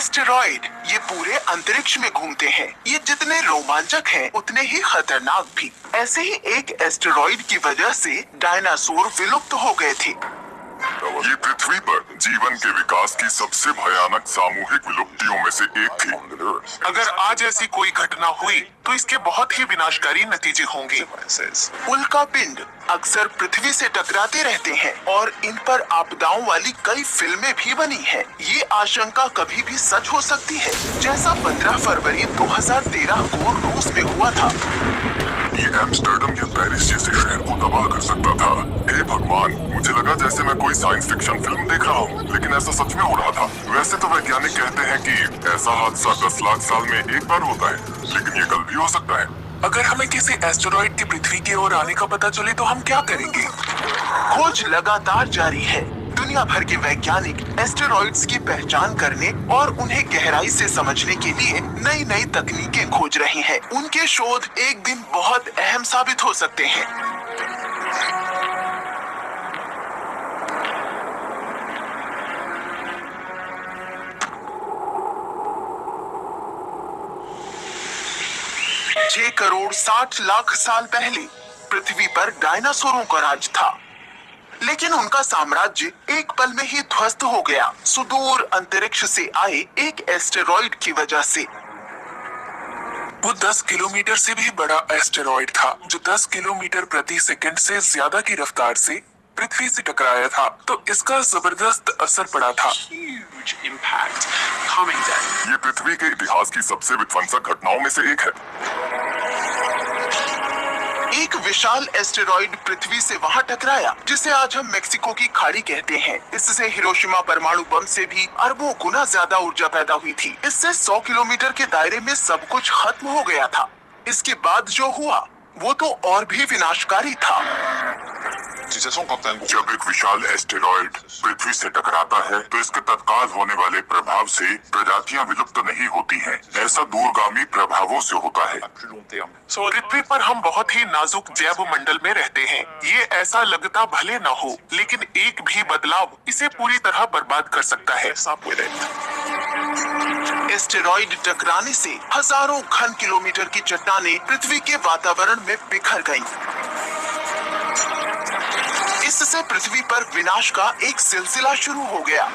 Asteroid ये पूरे अंतरिक्ष में घूमते हैं। ये जितने रोमांचक हैं, उतने ही खतरनाक भी। ऐसे ही एक एस्टेरॉइड की वजह से डायनासोर विलुप्त हो गए थे। ये पृथ्वी पर जीवन के विकास की सबसे भयानक सामूहिक विलुप्तियों में से एक थी। अगर आज ऐसी कोई घटना हुई तो इसके बहुत ही विनाशकारी नतीजे होंगे। उल्का पिंड अक्सर पृथ्वी से टकराते रहते हैं और इन पर आपदाओं वाली कई फिल्में भी बनी हैं। ये आशंका कभी भी सच हो सकती है, जैसा 15 फरवरी 2013 को रूस में हुआ था। ये एम्स्टर्डम या पेरिस जैसे शहर को तबाह कर सकता था। हे भगवान, मुझे लगा जैसे मैं कोई साइंस फिक्शन फिल्म देख रहा हूँ, लेकिन ऐसा सच में हो रहा था। वैसे तो वैज्ञानिक कहते हैं कि ऐसा हादसा 10 लाख साल में एक बार होता है, लेकिन ये कल भी हो सकता है। अगर हमें किसी एस्टेरॉइड की पृथ्वी की ओर आने का पता चले तो हम क्या करेंगे? खोज लगातार जारी है। दुनिया भर के वैज्ञानिक एस्टेरॉइड्स की पहचान करने और उन्हें गहराई से समझने के लिए नई नई तकनीकें खोज रहे हैं। उनके शोध एक दिन बहुत अहम साबित हो सकते हैं। छह करोड़ 60 लाख साल पहले पृथ्वी पर डायनासोरों का राज था, लेकिन उनका साम्राज्य एक पल में ही ध्वस्त हो गया, सुदूर अंतरिक्ष से आए एक एस्टेरॉइड की वजह से। वो 10 किलोमीटर से भी बड़ा एस्टेरॉइड था, जो 10 किलोमीटर प्रति सेकंड से ज्यादा की रफ्तार से पृथ्वी से टकराया था। तो इसका जबरदस्त असर पड़ा था। ये पृथ्वी के इतिहास की सबसे विध्वंसक घटनाओं में से एक है। एक विशाल एस्टेरॉइड पृथ्वी से वहां टकराया, जिसे आज हम मेक्सिको की खाड़ी कहते हैं। इससे हिरोशिमा परमाणु बम से भी अरबों गुना ज्यादा ऊर्जा पैदा हुई थी। इससे 100 किलोमीटर के दायरे में सब कुछ खत्म हो गया था। इसके बाद जो हुआ वो तो और भी विनाशकारी था। जब एक विशाल एस्टेरॉइड पृथ्वी से टकराता है तो इसके तत्काल होने वाले प्रभाव से प्रजातियां विलुप्त नहीं होती हैं। ऐसा दूरगामी प्रभावों से होता है। पृथ्वी पर हम बहुत ही नाजुक जैव मंडल में रहते हैं। ये ऐसा लगता भले न हो, लेकिन एक भी बदलाव इसे पूरी तरह बर्बाद कर सकता है। एस्टेरॉइड टकराने से हजारों घन किलोमीटर की चट्टानें पृथ्वी के वातावरण में बिखर गईं। इससे पृथ्वी पर विनाश का एक सिलसिला शुरू हो गया।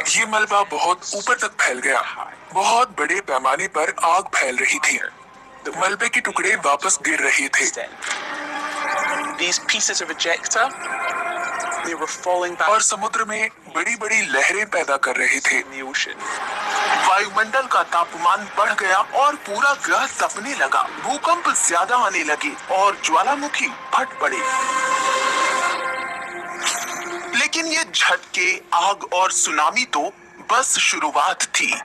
ये मलबा बहुत ऊपर तक फैल गया। बहुत बड़े पैमाने पर आग फैल रही थी। मलबे के टुकड़े वापस गिर रहे थे और समुद्र में बड़ी बड़ी लहरें पैदा कर रहे थे। वायुमंडल का तापमान बढ़ गया और पूरा ग्रह तपने लगा। भूकंप ज्यादा आने लगे और ज्वालामुखी फट पड़े। लेकिन ये झटके, आग और सुनामी तो बस शुरुआत थी।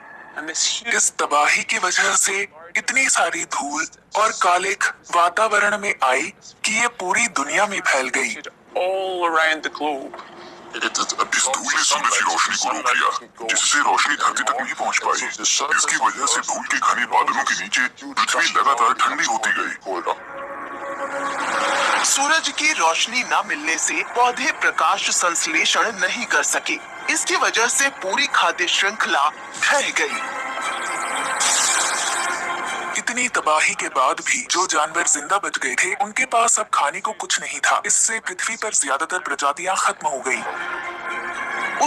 इस तबाही की वजह से इतनी सारी धूल और कालिख वातावरण में आई कि ये पूरी दुनिया में फैल गई। इस धूल ने सूरज की रोशनी को रोक लिया, जिससे रोशनी धरती तक नहीं पहुंच पाई। इसकी वजह से धूल के घने बादलों के नीचे पृथ्वी लगातार ठंडी होती गई। सूरज की रोशनी न मिलने से पौधे प्रकाश संश्लेषण नहीं कर सके। इसकी वजह से पूरी खाद्य श्रृंखला ढह गई। इतनी तबाही के बाद भी जो जानवर जिंदा बच गए थे, उनके पास अब खाने को कुछ नहीं था। इससे पृथ्वी पर ज्यादातर प्रजातियां खत्म हो गईं।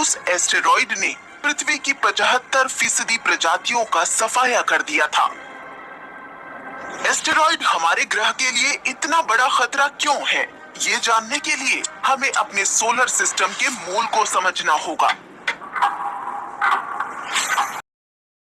उस एस्टेरॉइड ने पृथ्वी की 75% प्रजातियों का सफाया कर दिया था। एस्टेरॉइड हमारे ग्रह के लिए इतना बड़ा खतरा क्यों है? ये जानने के लिए हमें अपने सोलर सिस्टम के मूल को समझना होगा।